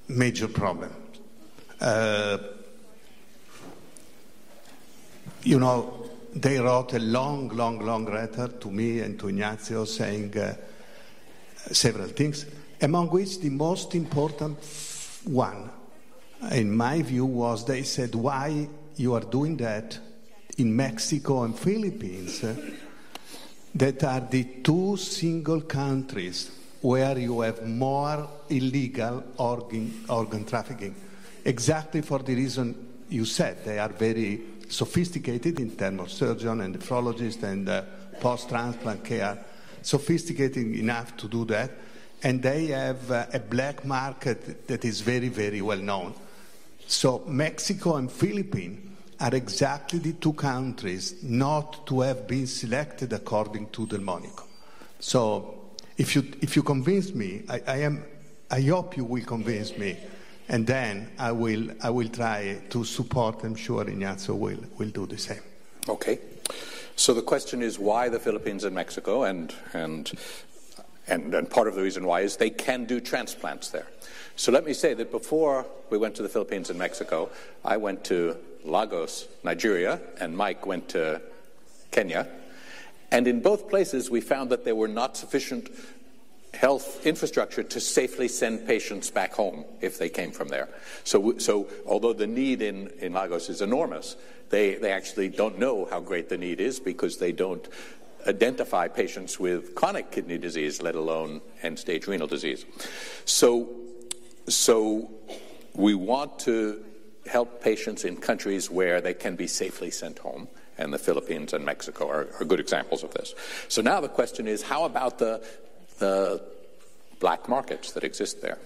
Speaker 5: major problems. You know, they wrote a long letter to me and to Ignazio saying several things, among which the most important one, in my view, was they said, why you are doing that in Mexico and Philippines, that are the two single countries where you have more illegal organ trafficking, exactly for the reason you said. They are very sophisticated in terms of surgeon and nephrologist and post-transplant care, sophisticated enough to do that, and they have a black market that is very, very well known. So Mexico and Philippines are exactly the two countries not to have been selected according to Delmonico. So if you convince me, I hope you will convince me, and then I will try to support. I'm sure Ignazio will do the same.
Speaker 3: Okay. So the question is why the Philippines and Mexico, and part of the reason why is they can do transplants there. So let me say that before we went to the Philippines and Mexico, I went to Lagos, Nigeria, and Mike went to Kenya. And in both places, we found that there were not sufficient health infrastructure to safely send patients back home if they came from there. So although the need in Lagos is enormous, they actually don't know how great the need is because they don't identify patients with chronic kidney disease, let alone end-stage renal disease. So we want to help patients in countries where they can be safely sent home, and the Philippines and Mexico are good examples of this. So now the question is, how about the black markets that exist there?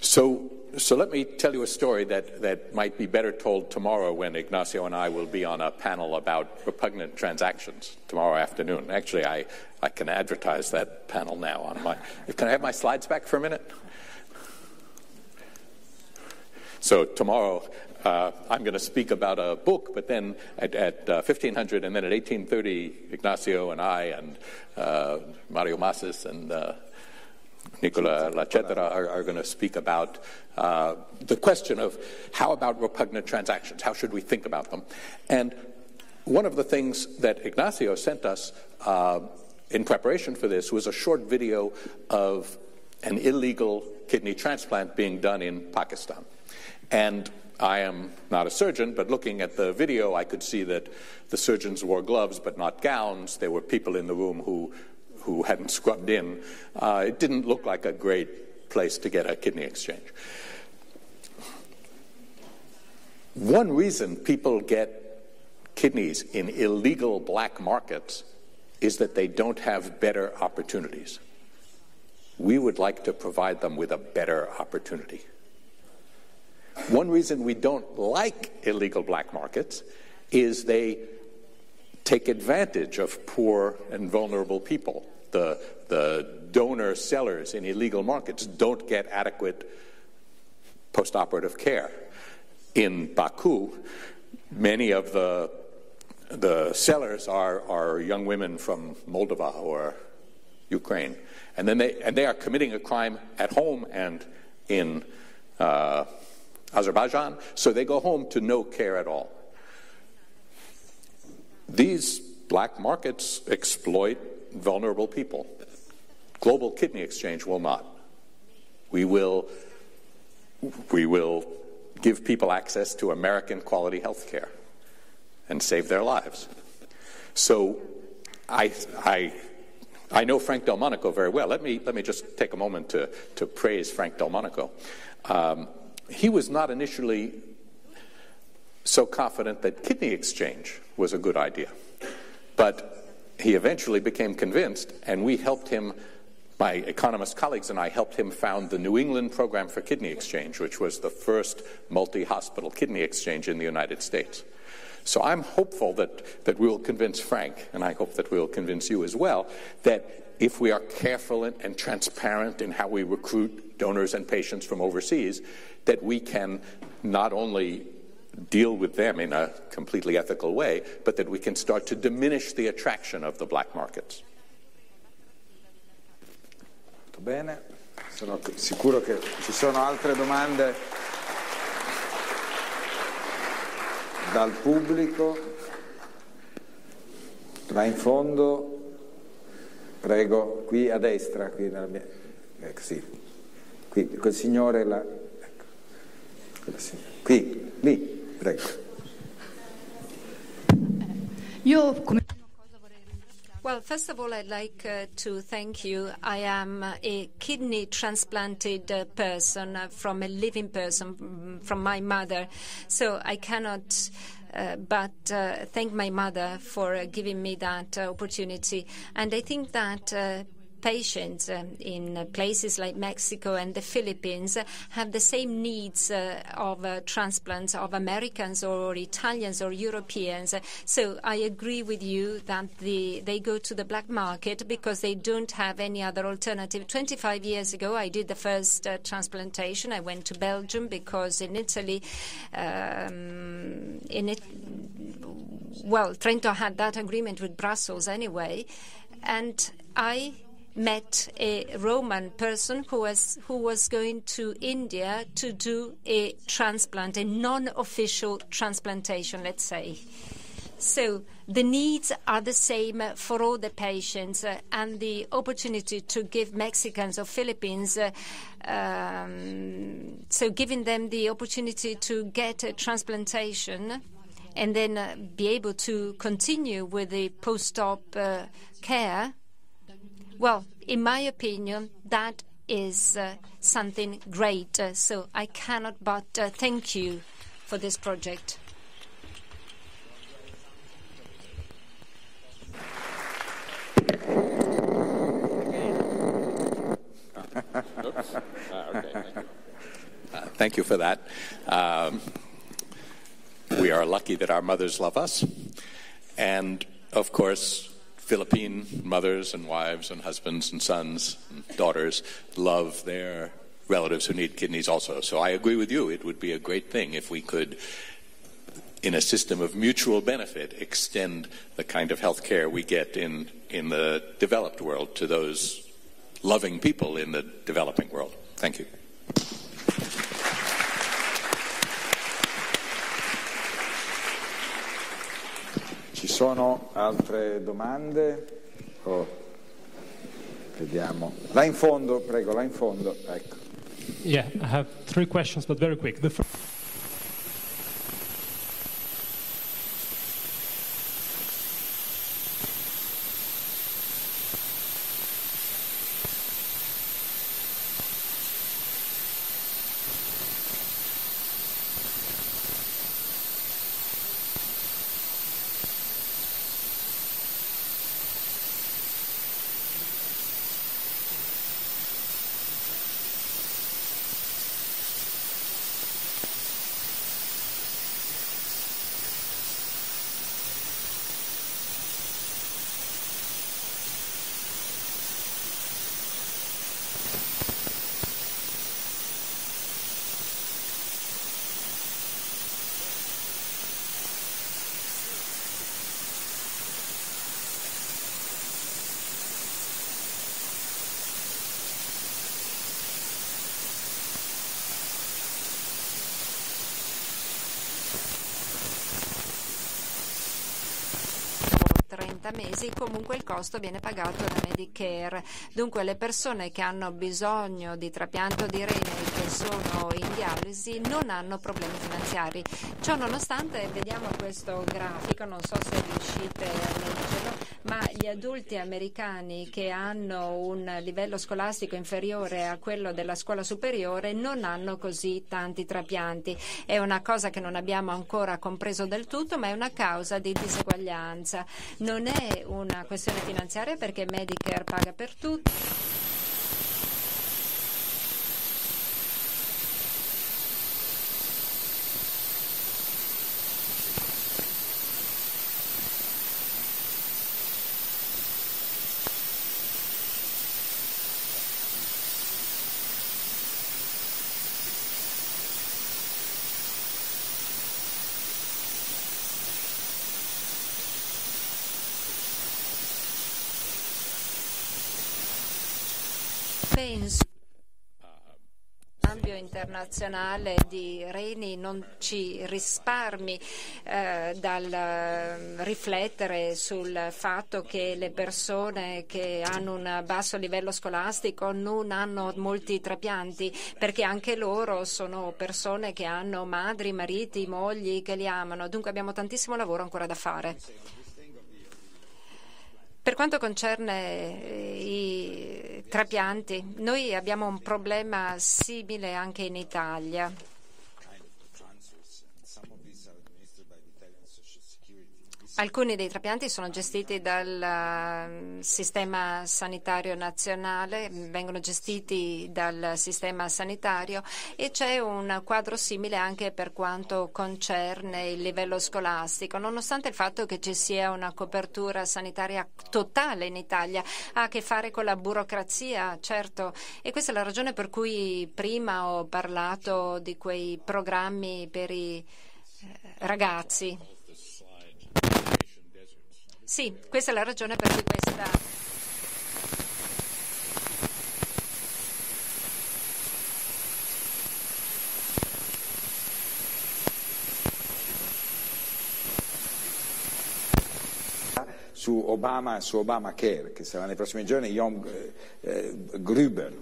Speaker 3: So let me tell you a story that might be better told tomorrow when Ignazio and I will be on a panel about repugnant transactions tomorrow afternoon. Actually, I can advertise that panel now on my... Can I have my slides back for a minute? So tomorrow I'm going to speak about a book, but then at 1500 and then at 1830, Ignazio and I and Mario Masis and Nicola Lacetera are going to speak about the question of how about repugnant transactions? How should we think about them? And one of the things that Ignazio sent us in preparation for this was a short video of an illegal kidney transplant being done in Pakistan. And I am not a surgeon, but looking at the video, I could see that the surgeons wore gloves but not gowns. There were people in the room who hadn't scrubbed in. It didn't look like a great place to get a kidney exchange. One reason people get kidneys in illegal black markets is that they don't have better opportunities. We would like to provide them with a better opportunity. One reason we don't like illegal black markets is they take advantage of poor and vulnerable people. The donor sellers in illegal markets don't get adequate postoperative care. In Baku, many of the sellers are young women from Moldova or Ukraine, and they are committing a crime at home and in Azerbaijan, so they go home to no care at all. These black markets exploit vulnerable people. Global Kidney Exchange will not. We will give people access to American quality health care and save their lives. So I know Frank Delmonico very well. Let me just take a moment to praise Frank Delmonico. He was not initially so confident that kidney exchange was a good idea. But he eventually became convinced, and we helped him. My economist colleagues and I helped him found the New England Program for Kidney Exchange, which was the first multi-hospital kidney exchange in the United States. So I'm hopeful that we will convince Frank, and I hope that we will convince you as well, that if we are careful and transparent in how we recruit donors and patients from overseas, that we can not only deal with them in a completely ethical way, but that we can start to diminish the attraction of the black markets.
Speaker 1: Bene, sono sicuro che ci sono altre domande dal pubblico. Là in fondo, prego, qui a destra, qui nella mia, ecco, sì, qui quel signore là, ecco, qui, lì, prego.
Speaker 6: Io come
Speaker 4: Well, first of all, I'd like to thank you. I am a kidney transplanted person from a living person, from my mother. So I cannot but thank my mother for giving me that opportunity. And I think that patients in places like Mexico and the Philippines have the same needs of transplants of Americans or Italians or Europeans. So I agree with you that they go to the black market because they don't have any other alternative. 25 years ago, I did the first transplantation. I went to Belgium because in Italy, Trento had that agreement with Brussels anyway, and I met a Roman person who was going to India to do a transplant, a non-official transplantation, let's say. So the needs are the same for all the patients, and the opportunity to give Mexicans or Philippines, so giving them the opportunity to get a transplantation and then be able to continue with the post-op care. Well, in my opinion, that is something great. So I cannot but thank you for this project.
Speaker 3: Thank you for that. We are lucky that our mothers love us. And, of course, Philippine mothers and wives and husbands and sons and daughters love their relatives who need kidneys also. So I agree with you. It would be a great thing if we could, in a system of mutual benefit, extend the kind of health care we get in the developed world to those loving people in the developing world. Thank you.
Speaker 1: Ci sono altre domande? Vediamo. Là in fondo, prego, là in fondo. Ecco.
Speaker 7: Yeah, I have 3 questions, but very quick. The first
Speaker 4: mesi, comunque il costo viene pagato da Medicare. Dunque le persone che hanno bisogno di trapianto di rene, che sono in dialisi non hanno problemi finanziari. Ciò nonostante, vediamo questo grafico, non so se riuscite a leggerlo, ma gli adulti americani che hanno un livello scolastico inferiore a quello della scuola superiore non hanno così tanti trapianti. È una cosa che non abbiamo ancora compreso del tutto, ma è una causa di diseguaglianza. Non è una questione finanziaria perché Medicare paga per tutti. Penso che il cambio internazionale di reni non ci risparmi dal riflettere sul fatto che le persone che hanno un basso livello scolastico non hanno molti trapianti, perché anche loro sono persone che hanno madri, mariti, mogli che li amano. Dunque abbiamo tantissimo lavoro ancora da fare. Per quanto concerne i trapianti, noi abbiamo un problema simile anche in Italia. Alcuni dei trapianti sono gestiti dal sistema sanitario nazionale, vengono gestiti dal sistema sanitario e c'è un quadro simile anche per quanto concerne il livello scolastico. Nonostante il fatto che ci sia una copertura sanitaria totale in Italia, ha a che fare con la burocrazia, certo, e questa è la ragione per cui prima ho parlato di quei programmi per i ragazzi. Sì, questa è la ragione per cui questa
Speaker 1: su Obamacare, che sarà nei prossimi giorni, John Gruber,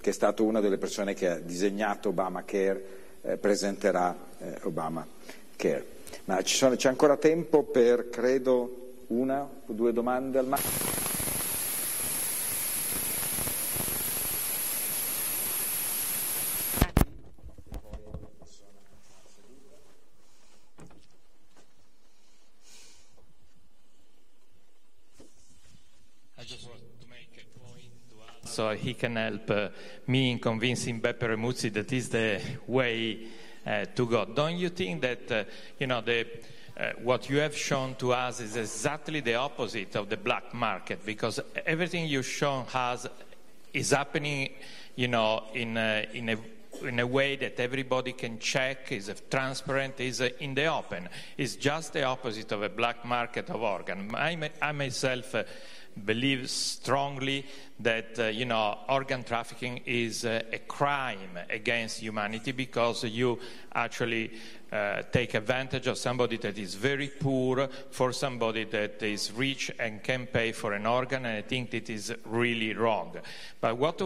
Speaker 1: che è stato una delle persone che ha disegnato Obamacare, presenterà Obamacare. Ma c'è ancora tempo per, credo, una o due domande al massimo.
Speaker 8: So he can help me in convincing Beppe Remuzzi that is the way to go. Don't you think that, what you have shown to us is exactly the opposite of the black market, because everything you've shown us is happening, in a way that everybody can check, is transparent, is in the open. It's just the opposite of a black market of organ. I myself believe strongly that organ trafficking is a crime against humanity, because you actually take advantage of somebody that is very poor for somebody that is rich and can pay for an organ, and I think it is really wrong. But what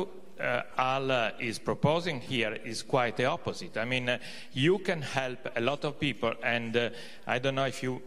Speaker 8: Al is proposing here is quite the opposite. I mean, you can help a lot of people, and I don't know if you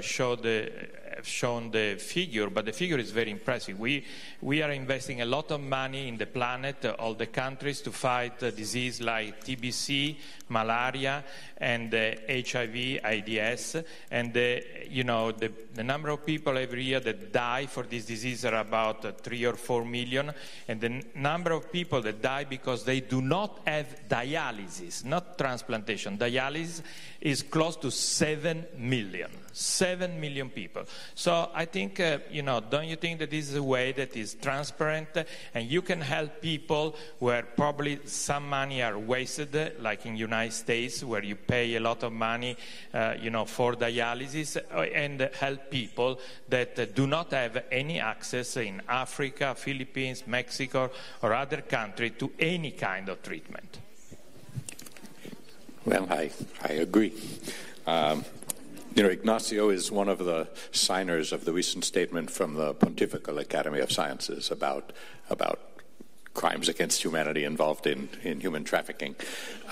Speaker 8: shown the figure, but the figure is very impressive. We are investing a lot of money in the planet, all the countries, to fight disease like TBC, malaria, and HIV, AIDS, and the number of people every year that die for this disease are about 3 or 4 million, and the number of people that die because they do not have dialysis, not transplantation. Dialysis is close to 7 million. 7 million people. So I think, don't you think that this is a way that is transparent and you can help people where probably some money are wasted, like in United States, where you pay a lot of money, for dialysis, and help people that do not have any access in Africa, Philippines, Mexico, or other countries to any kind of treatment?
Speaker 3: Well, I agree. Ignacio is one of the signers of the recent statement from the Pontifical Academy of Sciences about crimes against humanity involved in human trafficking.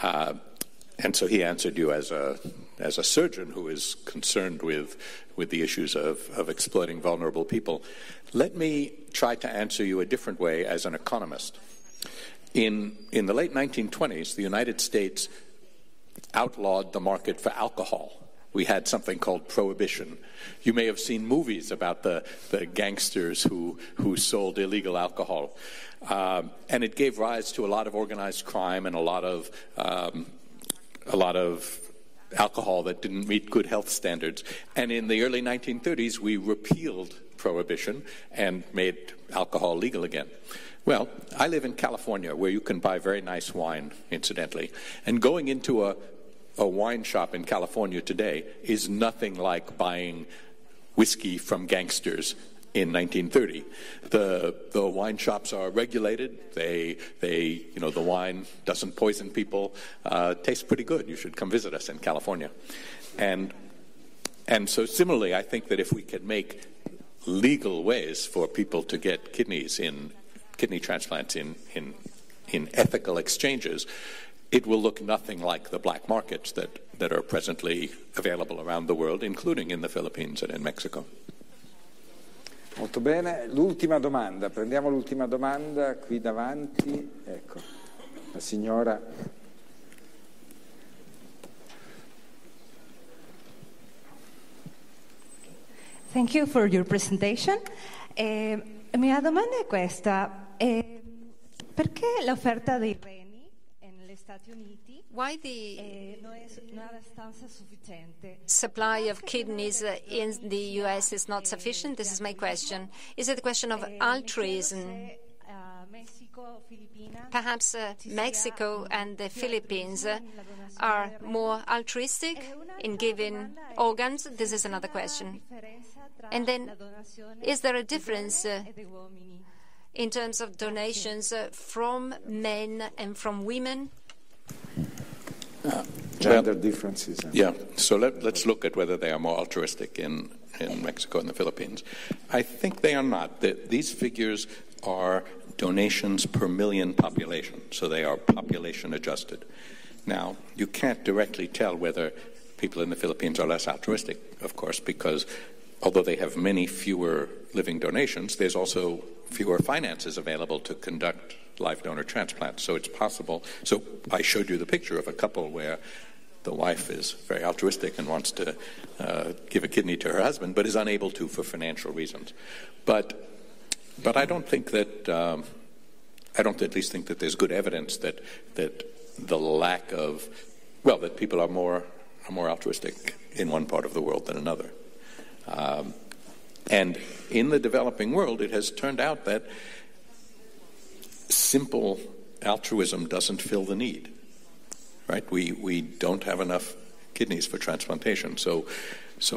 Speaker 3: And so he answered you as a surgeon who is concerned with the issues of exploiting vulnerable people. Let me try to answer you a different way as an economist. In the late 1920s, the United States outlawed the market for alcohol. We had something called prohibition. You may have seen movies about the gangsters who sold illegal alcohol. And it gave rise to a lot of organized crime and a lot of alcohol that didn't meet good health standards. And in the early 1930s, we repealed prohibition and made alcohol legal again. Well, I live in California, where you can buy very nice wine, incidentally. And going into a wine shop in California today is nothing like buying whiskey from gangsters in 1930. The wine shops are regulated. The wine doesn't poison people. Tastes pretty good. You should come visit us in California. And so similarly, I think that if we could make legal ways for people to get kidney transplants in ethical exchanges, it will look nothing like the black markets that are presently available around the world, including in the Philippines and in Mexico.
Speaker 1: Molto bene, l'ultima domanda, prendiamo l'ultima domanda qui davanti, ecco, la signora.
Speaker 6: Thank you for your presentation. Mia domanda è questa, perché l'offerta dei reni negli Stati Uniti
Speaker 4: why the
Speaker 6: non è abbastanza sufficiente?
Speaker 4: Supply of kidneys in the US is not sufficient? This is my question. Is it a question of altruism? Perhaps Mexico and the Philippines are more altruistic in giving organs? This is another question. And then, is there a difference in terms of donations from men and from women?
Speaker 1: Gender differences.
Speaker 3: Yeah, so let's look at whether they are more altruistic in Mexico and the Philippines. I think they are not. These figures are donations per million population, so they are population adjusted. Now, you can't directly tell whether people in the Philippines are less altruistic, of course, because although they have many fewer living donations, there's also fewer finances available to conduct live donor transplants. So it's possible. So I showed you the picture of a couple where the wife is very altruistic and wants to give a kidney to her husband, but is unable to for financial reasons. But I don't think that I don't at least think that there's good evidence that the lack of that people are more altruistic in one part of the world than another. And in the developing world, it has turned out that simple altruism doesn't fill the need. Right? We don't have enough kidneys for transplantation, so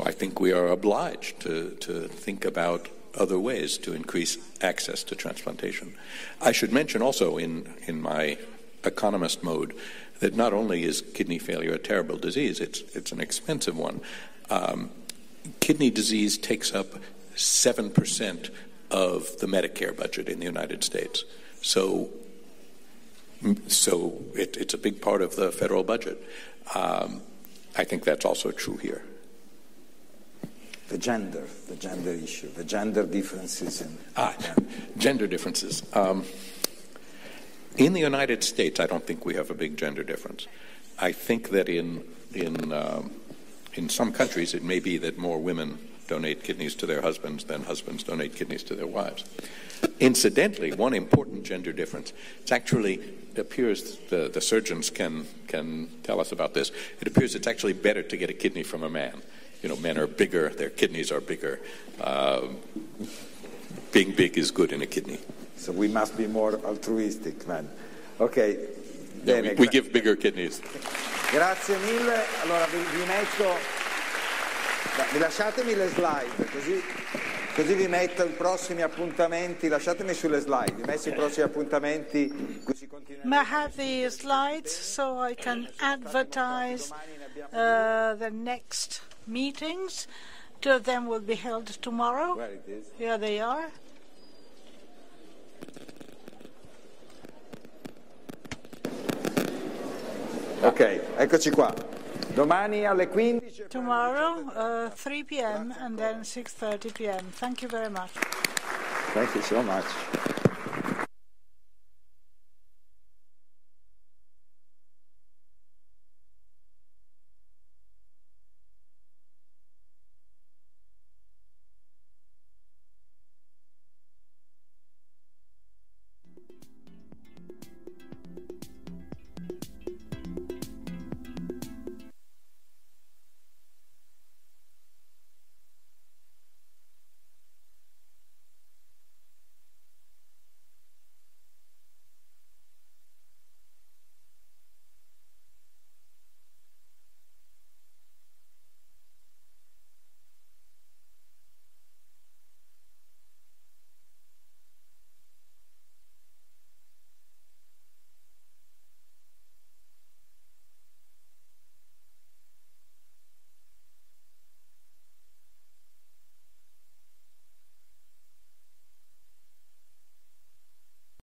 Speaker 3: I think we are obliged to think about other ways to increase access to transplantation. I should mention also in my economist mode that not only is kidney failure a terrible disease, it's an expensive one. Kidney disease takes up 7% of the Medicare budget in the United States. So it's a big part of the federal budget. I think that's also true here.
Speaker 1: The gender issue, the gender differences.
Speaker 3: Gender differences. In the United States, I don't think we have a big gender difference. I think that in some countries, it may be that more women donate kidneys to their husbands than husbands donate kidneys to their wives. Incidentally, one important gender difference, it appears the surgeons can tell us about this, it appears it's actually better to get a kidney from a man. You know, men are bigger, their kidneys are bigger. Being big is good in a kidney.
Speaker 1: So we must be more altruistic, man. Ok.
Speaker 3: Yeah, we give bigger kidneys.
Speaker 1: Grazie mille. Allora vi metto, lasciatemi le slide, così vi metto i prossimi appuntamenti. Lasciatemi sulle slide, vi metto i prossimi appuntamenti. Così
Speaker 2: May I have the slides so I can advertise the next meetings? 2 of them will be held tomorrow.
Speaker 1: Where it is?
Speaker 2: Here they are.
Speaker 1: Ok, eccoci qua. Domani alle 15.
Speaker 2: Tomorrow, 3 p.m. and then 6:30 p.m. Thank you very much.
Speaker 1: Thank you so much.